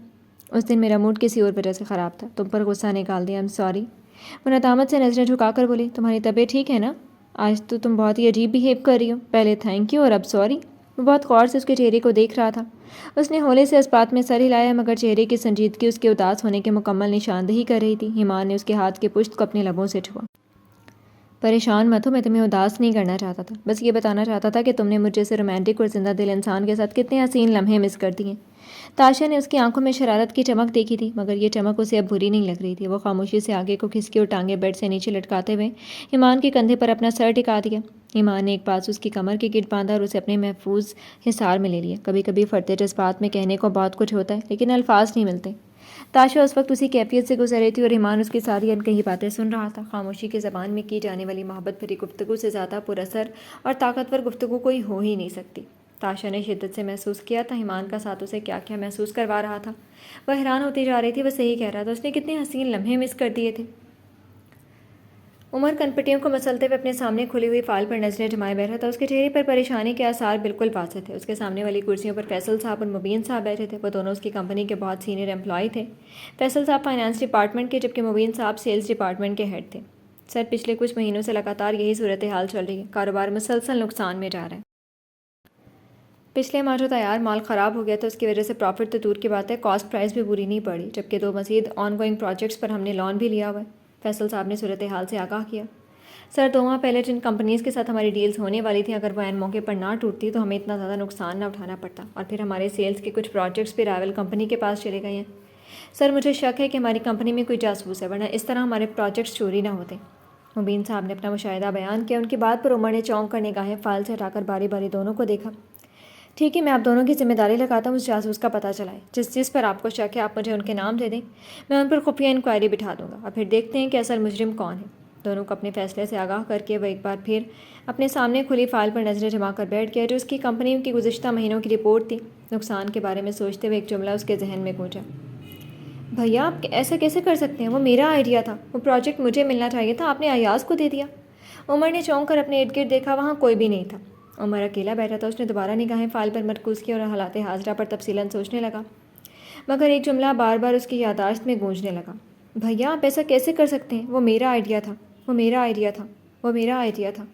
اس دن میرا موڈ کسی اور وجہ سے خراب تھا. تم پر غصہ نکال دیا. سوری. وہ ندامت سے نظریں جھکا کر بولی. تمہاری طبیعت ٹھیک ہے نا؟ آج تو تم بہت ہی عجیب بہیو کر رہی ہو. پہلے تھینک یو اور اب سوری. وہ بہت غور سے اس کے چہرے کو دیکھ رہا تھا. اس نے ہولے سے اس بات میں سر ہلایا, مگر چہرے کی سنجیدگی اس کے اداس ہونے کے مکمل نشاندہی کر رہی تھی. ایمان نے اس کے ہاتھ کے پشت کو اپنے لبوں سے چھوا. پریشان مت ہو, میں تمہیں اداس نہیں کرنا چاہتا تھا. بس یہ بتانا چاہتا تھا کہ تم نے مجھ جیسے رومانٹک اور زندہ دل انسان کے ساتھ کتنے حسین لمحے مس کر دیے. تاشا نے اس کی آنکھوں میں شرارت کی چمک دیکھی تھی, مگر یہ چمک اسے اب بری نہیں لگ رہی تھی. وہ خاموشی سے آگے کو کھسکی اور ٹانگیں بیڈ سے نیچے لٹکاتے ہوئے ایمان کے کندھے پر اپنا سر ٹکا دیا. ایمان نے ایک بازو اس کی کمر کے گرد باندھا اور اسے اپنے محفوظ حصار میں لے لیا. کبھی کبھی فرتے جذبات میں کہنے کو بہت کچھ ہوتا ہے, لیکن الفاظ نہیں ملتے. تاشا اس وقت اسی کیفیت سے گزر رہی تھی اور ایمان اس کی ساری انکہی باتیں سن رہا تھا. خاموشی کی زبان میں کی جانے والی محبت بھری گفتگو سے زیادہ پر اثر اور طاقتور گفتگو کوئی ہو ہی نہیں سکتی. تاشا نے شدت سے محسوس کیا تھا ایمان کا ساتھ اسے کیا کیا محسوس کروا رہا تھا. وہ حیران ہوتی جا رہی تھی. وہ صحیح کہہ رہا تھا. اس نے کتنے حسین لمحے مس کر دیے تھے. عمر کنپٹیوں کو مسلتے ہوئے اپنے سامنے کھلی ہوئی فائل پر نظریں جمائے بیٹھا تھا. اس کے چہرے پر پریشانی کے آثار بالکل واضح تھے. اس کے سامنے والی کرسیوں پر فیصل صاحب اور مبین صاحب بیٹھے تھے. وہ دونوں اس کی کمپنی کے بہت سینئر امپلائی تھے. فیصل صاحب فائنانس ڈپارٹمنٹ کے, جبکہ مبین صاحب سیلز ڈپارٹمنٹ کے ہیڈ تھے. سر, پچھلے کچھ مہینوں سے لگاتار یہی صورتحال چل رہی ہے. کاروبار مسلسل نقصان میں جا رہا ہے. پچھلے ماہ جو تیار مال خراب ہو گیا تھا, اس کی وجہ سے پروفٹ تو دور کی بات ہے, کاسٹ پرائز بھی پوری نہیں پڑی, جبکہ 2 مزید آن گوئنگ پروجیکٹس پر ہم نے لون بھی لیا ہوا ہے. فیصل صاحب نے صورتحال سے آگاہ کیا. سر, 2 ماہ پہلے جن کمپنیز کے ساتھ ہماری ڈیلز ہونے والی تھیں, اگر وہ عین موقع پر نہ ٹوٹتی تو ہمیں اتنا زیادہ نقصان نہ اٹھانا پڑتا. اور پھر ہمارے سیلز کے کچھ پروجیکٹس بھی رائیول کمپنی کے پاس چلے گئے ہیں. سر, مجھے شک ہے کہ ہماری کمپنی میں کوئی جاسوس ہے, ورنہ اس طرح ہمارے پروجیکٹس چوری نہ ہوتے. مبین صاحب نے اپنا مشاہدہ بیان کیا. ان کی بات پر عمر نے چونک کر نگاہیں فائل سے ہٹا کر باری باری دونوں کو دیکھا. ٹھیک ہے, میں آپ دونوں کی ذمہ داری لگاتا ہوں. اس جاسوس کا پتہ چلائے. جس پر آپ کو شک ہے, آپ مجھے ان کے نام دے دیں. میں ان پر خفیہ انکوائری بٹھا دوں گا, اور پھر دیکھتے ہیں کہ اصل مجرم کون ہے. دونوں کو اپنے فیصلے سے آگاہ کر کے وہ ایک بار پھر اپنے سامنے کھلی فائل پر نظریں جما کر بیٹھ گیا, جو اس کی کمپنی کی گزشتہ مہینوں کی رپورٹ تھی. نقصان کے بارے میں سوچتے ہوئے ایک جملہ اس کے ذہن میں گونجا. بھیا, آپ ایسا کیسے کر سکتے ہیں؟ وہ میرا آئیڈیا تھا. وہ پروجیکٹ مجھے ملنا چاہیے تھا, آپ نے ایاز کو دے دیا. عمر نے چونک کر اپنے ارد گرد دیکھا. وہاں کوئی بھی نہیں تھا. عمر اکیلا بیٹھا تھا. اس نے دوبارہ نگاہیں فائل پر مرکوز کی اور حالات حاضرہ پر تفصیلاً سوچنے لگا, مگر ایک جملہ بار بار اس کی یادداشت میں گونجنے لگا. بھیا, آپ ایسا کیسے کر سکتے ہیں؟ وہ میرا آئیڈیا تھا. وہ میرا آئیڈیا تھا. وہ میرا آئیڈیا تھا.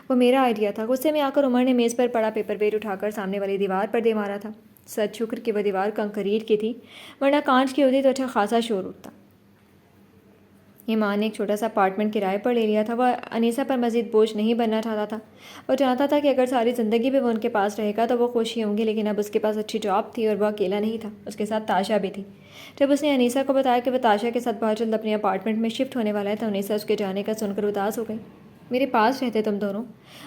وہ میرا آئیڈیا تھا. غصے میں آ کر عمر نے میز پر پڑا پیپر ویٹ اٹھا کر سامنے والی دیوار پر دے مارا تھا. سچ شکر کہ وہ دیوار کنکریٹ کی تھی, ورنہ کانچ کی ہوتی تو اچھا خاصا شور اٹھتا. ایمان نے ایک چھوٹا سا اپارٹمنٹ کرائے پر لے لیا تھا. وہ انیسہ پر مزید بوجھ نہیں بننا چاہتا تھا. وہ چاہتا تھا کہ اگر ساری زندگی بھی وہ ان کے پاس رہے گا تو وہ خوشی ہوں گی, لیکن اب اس کے پاس اچھی جاب تھی اور وہ اکیلا نہیں تھا. اس کے ساتھ تاشا بھی تھی. جب اس نے انیسہ کو بتایا کہ وہ تاشا کے ساتھ بہت جلد اپنے اپارٹمنٹ میں شفٹ ہونے والا ہے, تو انیسہ اس کے جانے کا سن کر اداس ہو گئی. میرے پاس رہتے تم دونوں,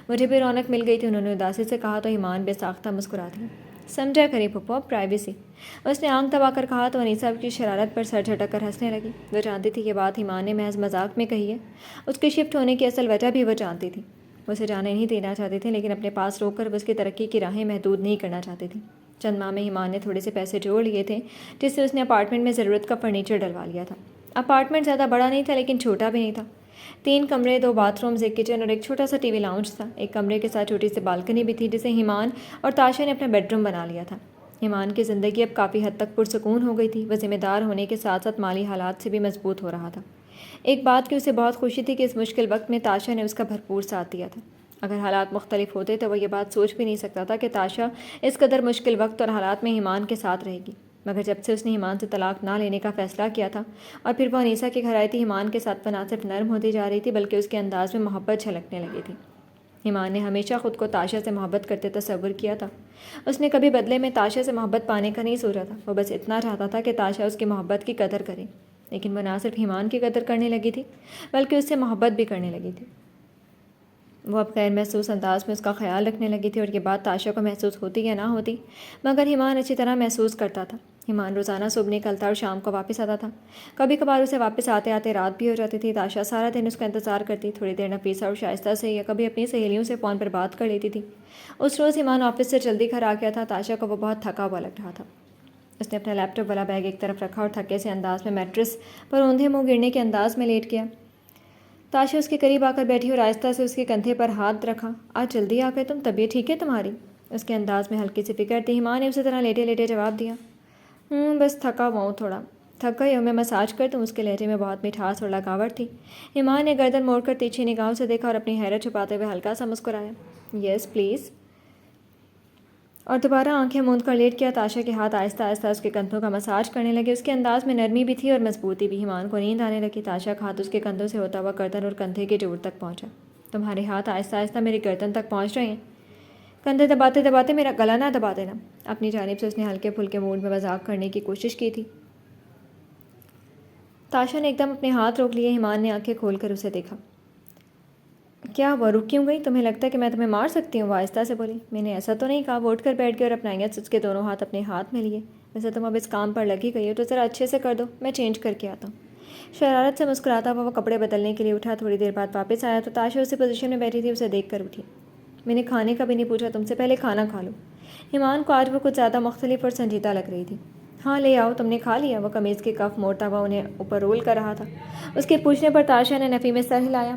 مجھے بھی رونق مل گئی تھی, انہوں نے اداسی سے کہا. تو ایمان بے ساختہ مسکرا دیا. سمجھا کرے پھپھو, پرائیویسی, اس نے آنکھ دبا کر کہا. تو انیسہ کی شرارت پر سر جھٹک کر ہنسنے لگی. وہ جانتی تھی یہ بات ایمان نے محض مذاق میں کہی ہے. اس کے شفٹ ہونے کی اصل وجہ بھی وہ جانتی تھی. وہ اسے جانے نہیں دینا چاہتی تھی, لیکن اپنے پاس روک کر وہ اس کی ترقی کی راہیں محدود نہیں کرنا چاہتی تھی. چند ماہ میں ایمان نے تھوڑے سے پیسے جوڑ لیے تھے, جس سے اس نے اپارٹمنٹ میں ضرورت کا فرنیچر ڈلوا لیا تھا. اپارٹمنٹ زیادہ بڑا نہیں تھا, لیکن چھوٹا بھی نہیں تھا. 3 کمرے, 2 باتھ رومز, ایک کچن اور ایک چھوٹا سا ٹی وی لاؤنج تھا. ایک کمرے کے ساتھ چھوٹی سی بالکنی بھی تھی, جسے ایمان اور تاشا نے اپنا بیڈ روم بنا لیا تھا. ایمان کی زندگی اب کافی حد تک پرسکون ہو گئی تھی. وہ ذمہ دار ہونے کے ساتھ ساتھ مالی حالات سے بھی مضبوط ہو رہا تھا. ایک بات کی اسے بہت خوشی تھی کہ اس مشکل وقت میں تاشا نے اس کا بھرپور ساتھ دیا تھا. اگر حالات مختلف ہوتے تو وہ یہ بات سوچ بھی نہیں سکتا تھا کہ تاشا اس قدر مشکل وقت اور حالات میں ایمان کے ساتھ رہے گی. مگر جب سے اس نے ایمان سے طلاق نہ لینے کا فیصلہ کیا تھا اور پھر وہ انیسہ کے گھر آئی تھی, ایمان کے ساتھ وہ نہ صرف نرم ہوتی جا رہی تھی, بلکہ اس کے انداز میں محبت جھلکنے لگی تھی. ایمان نے ہمیشہ خود کو تاشا سے محبت کرتے تصور کیا تھا. اس نے کبھی بدلے میں تاشا سے محبت پانے کا نہیں سوچا تھا. وہ بس اتنا چاہتا تھا کہ تاشا اس کی محبت کی قدر کرے. لیکن وہ نہ صرف ایمان کی قدر کرنے لگی تھی بلکہ اس سے محبت بھی کرنے لگی تھی۔ وہ اب غیر محسوس انداز میں اس کا خیال رکھنے لگی تھی، اور یہ بات تاشا کو محسوس ہوتی یا نہ ہوتی مگر ایمان اچھی طرح محسوس کرتا تھا۔ ایمان روزانہ صبح نکلتا اور شام کو واپس آتا تھا۔ کبھی کبھار اسے واپس آتے آتے رات بھی ہو جاتی تھی۔ تاشا سارا دن اس کا انتظار کرتی، تھوڑی دیر نفیسہ اور شائستہ سے یا کبھی اپنی سہیلیوں سے فون پر بات کر لیتی تھی۔ اس روز ایمان آفس سے جلدی گھر آ گیا تھا۔ تاشا کو وہ بہت تھکا ہوا لگ رہا تھا۔ اس نے اپنا لیپ ٹاپ والا بیگ ایک طرف رکھا اور تھکے سے انداز میں میٹرس پر اوندھے منہ گرنے کے انداز میں لیٹ گیا۔ تاشا اس کے قریب آ کر بیٹھی اور آہستہ سے اس کے کندھے پر ہاتھ رکھا۔ آج جلدی آ گئے تم، طبیعت ٹھیک ہے تمہاری؟ اس کے انداز میں ہلکی سی فکر تھی۔ ایمان نے اسی طرح لیٹے لیٹے جواب دیا، بس تھکا ہوا ہوں تھوڑا۔ تھک گئی ہو، میں مساج کر دوں؟ اس کے لہجے میں بہت مٹھاس اور لگاوٹ تھی۔ ایمان نے گردن موڑ کر تیکھی نگاہوں سے دیکھا اور اپنی حیرت چھپاتے ہوئے ہلکا سا مسکرایا، یس پلیز، اور دوبارہ آنکھیں موند کر لیٹ گیا۔ تاشا کے ہاتھ آہستہ آہستہ اس کے کندھوں کا مساج کرنے لگے۔ اس کے انداز میں نرمی بھی تھی اور مضبوطی بھی۔ ایمان کو نیند آنے لگی۔ تاشا کا ہاتھ اس کے کندھوں سے ہوتا ہوا گردن اور کندھے کے جوڑ تک پہنچا۔ تمہارے ہاتھ آہستہ آہستہ میری گردن تک پہنچ رہے ہیں، کندھے دباتے دباتے میرا گلا نہ دبا دینا۔ اپنی جانب سے اس نے ہلکے پھلکے موڈ میں مذاق کرنے کی کوشش کی تھی۔ تاشا نے ایک دم اپنے ہاتھ روک لیے۔ ایمان نے آنکھیں کھول کر اسے دیکھا۔ کیا ہوا، رک کیوں گئی؟ تمہیں لگتا ہے کہ میں تمہیں مار سکتی ہوں؟ وہ آہستہ سے بولی۔ میں نے ایسا تو نہیں کہا۔ وہ اٹھ کر بیٹھ گئی اور اپنائیت سے اس کے دونوں ہاتھ اپنے ہاتھ میں لیے۔ ویسے تم اب اس کام پر لگی گئی ہو تو ذرا اچھے سے کر دو، میں چینج کر کے آتا ہوں۔ شرارت سے مسکراتا ہوا وہ کپڑے بدلنے کے لیے اٹھا۔ تھوڑی دیر بعد واپس آیا تو تاشا اسی پوزیشن میں بیٹھی تھی۔ اسے دیکھ کر اٹھی۔ میں نے کھانے کا بھی نہیں پوچھا تم سے، پہلے کھانا کھا لو۔ ایمان کو آج وہ کچھ زیادہ مختلف اور سنجیدہ لگ رہی تھی۔ ہاں لے آؤ، تم نے کھا لیا؟ وہ قمیض کے کف موڑتا ہوا انہیں اوپر رول کر رہا تھا۔ اس کے پوچھنے پر تاشا نے نفی میں سر ہلایا۔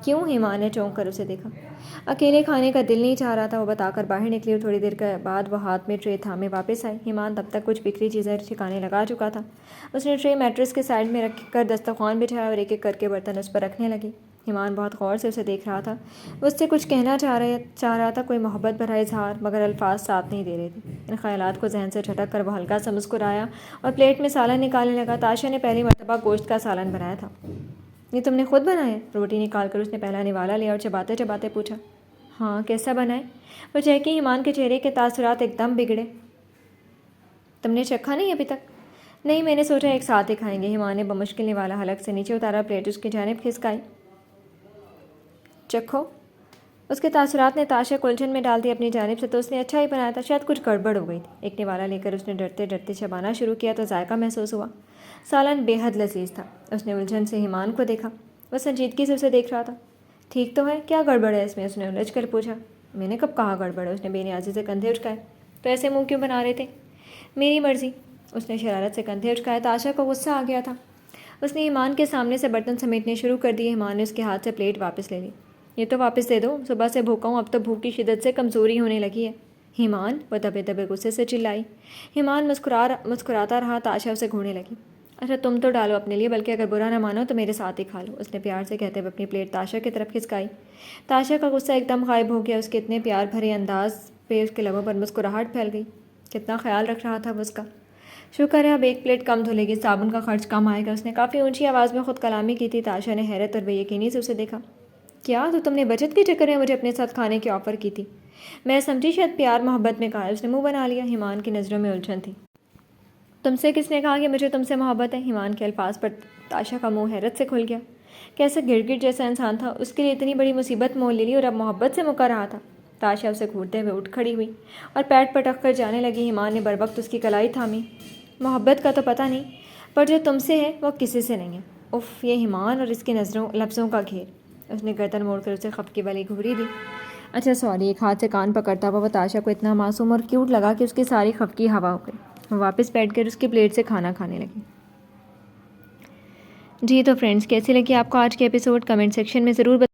کیوں؟ ایمان نے چونک کر اسے دیکھا۔ اکیلے کھانے کا دل نہیں چاہ رہا تھا، وہ بتا کر باہر نکلی اور تھوڑی دیر کے بعد وہ ہاتھ میں ٹرے تھامے واپس آئی۔ ایمان تب تک کچھ بکھری چیزیں ٹھکانے لگا چکا تھا۔ اس نے ٹرے میٹرس کے سائڈ میں رکھ کر دسترخوان بچھایا اور ایک ایک کر کے برتن اس پر رکھنے لگی۔ ایمان بہت غور سے اسے دیکھ رہا تھا۔ وہ اس سے کچھ کہنا چاہ رہا تھا، کوئی محبت بھرا اظہار، مگر الفاظ ساتھ نہیں دے رہے تھے۔ ان خیالات کو ذہن سے جھٹک کر وہ ہلکا سا مسکرایا اور پلیٹ میں سالن نکالنے لگا۔ تاشا نے پہلی مرتبہ گوشت کا سالن بنایا تھا۔ یہ تم نے خود بنایا؟ روٹی نکال کر اس نے پہلا نوالا لیا اور چباتے چباتے پوچھا۔ ہاں، کیسا بنا ہے؟ وہ چہکی۔ ایمان کے چہرے کے تاثرات ایک دم بگڑے۔ تم نے چکھا نہیں ابھی تک؟ نہیں، میں نے سوچا ایک ساتھ ہی کھائیں گے۔ ایمان نے بمشکل نوالا حلق سے نیچے اتارا، پلیٹ اس کی جانب کھسکائی۔ چکھو۔ اس کے تاثرات نے تاشا کو الجھن میں ڈال دی اپنی جانب سے، تو اس نے اچھا ہی بنایا تھا، شاید کچھ گڑبڑ ہو گئی تھی۔ ایک نوالا لے کر اس نے ڈرتے ڈرتے چبانا شروع کیا تو ذائقہ محسوس ہوا۔ سالن بے حد لذیذ تھا۔ اس نے الجھن سے ایمان کو دیکھا۔ وہ سنجیدگی سے اسے دیکھ رہا تھا۔ ٹھیک تو ہے، کیا گڑبڑ ہے اس میں؟ اس نے الجھ کر پوچھا۔ میں نے کب کہا گڑبڑ ہے؟ اس نے بے نیازی سے کندھے اچکائے۔ تو ایسے منہ کیوں بنا رہے تھے؟ میری مرضی۔ اس نے شرارت سے کندھے اچکائے۔ تاشا کو غصہ آ گیا تھا۔ اس نے ایمان کے سامنے سے برتن سمیٹنے شروع کر دیے۔ ایمان نے اس کے ہاتھ سے پلیٹ واپس لے لی۔ یہ تو واپس دے دو، صبح سے بھوکا ہوں، اب تو بھوک کی شدت سے کمزوری ہونے لگی ہے۔ ایمان، وہ دبے دبے غصے سے چلائی۔ ایمان مسکراتا رہا۔ تاشا اسے گھورنے لگی۔ اچھا تم تو ڈالو اپنے لیے، بلکہ اگر برا نہ مانو تو میرے ساتھ ہی کھا لو، اس نے پیار سے کہتے ہوئے اپنی پلیٹ تاشا کی طرف کھسکائی۔ تاشا کا غصہ ایک دم غائب ہو گیا۔ اس کے اتنے پیار بھرے انداز پہ اس کے لبوں پر مسکراہٹ پھیل گئی۔ کتنا خیال رکھ رہا تھا وہ اس کا۔ شکر ہے اب ایک پلیٹ کم دھلے گی، صابن کا خرچ کم آئے گا۔ اس نے کافی اونچی آواز میں خود کلامی کی تھی۔ تاشا نے حیرت اور بے یقینی سے اسے دیکھا۔ کیا تو تم نے بچت کے چکر میں مجھے اپنے ساتھ کھانے کی آفر کی تھی؟ میں سمجھی شاید پیار محبت میں کہا ہے۔ اس نے منہ بنا لیا۔ ایمان کی نظروں میں الجھن تھی۔ تم سے کس نے کہا کہ مجھے تم سے محبت ہے؟ ایمان کے الفاظ پر تاشا کا منہ حیرت سے کھل گیا۔ کیسے گڑگڑ جیسا انسان تھا، اس کے لیے اتنی بڑی مصیبت مول لے لی اور اب محبت سے مکر رہا تھا۔ تاشا اسے گھورتے ہوئے اٹھ کھڑی ہوئی اور پیٹ پٹک کر جانے لگی۔ ایمان نے بروقت اس کی کلائی تھامی۔ محبت کا تو پتہ نہیں، پر جو تم سے ہے وہ کسی سے نہیں ہے۔ اف، یہ ایمان اور اس کی لفظوں کا گھیر۔ اس نے گردن موڑ کر اسے خفکی والی گھوری دی۔ اچھا سوری، ایک ہاتھ سے کان پکڑتا ہوا وہ تاشا کو اتنا معصوم اور کیوٹ لگا کہ اس کی ساری خفکی ہوا ہو گئی۔ وہ واپس بیٹھ کر اس کی پلیٹ سے کھانا کھانے لگی۔ جی تو فرینڈز، کیسی لگی آپ کو آج کے ایپیسوڈ؟ کمنٹ سیکشن میں ضرور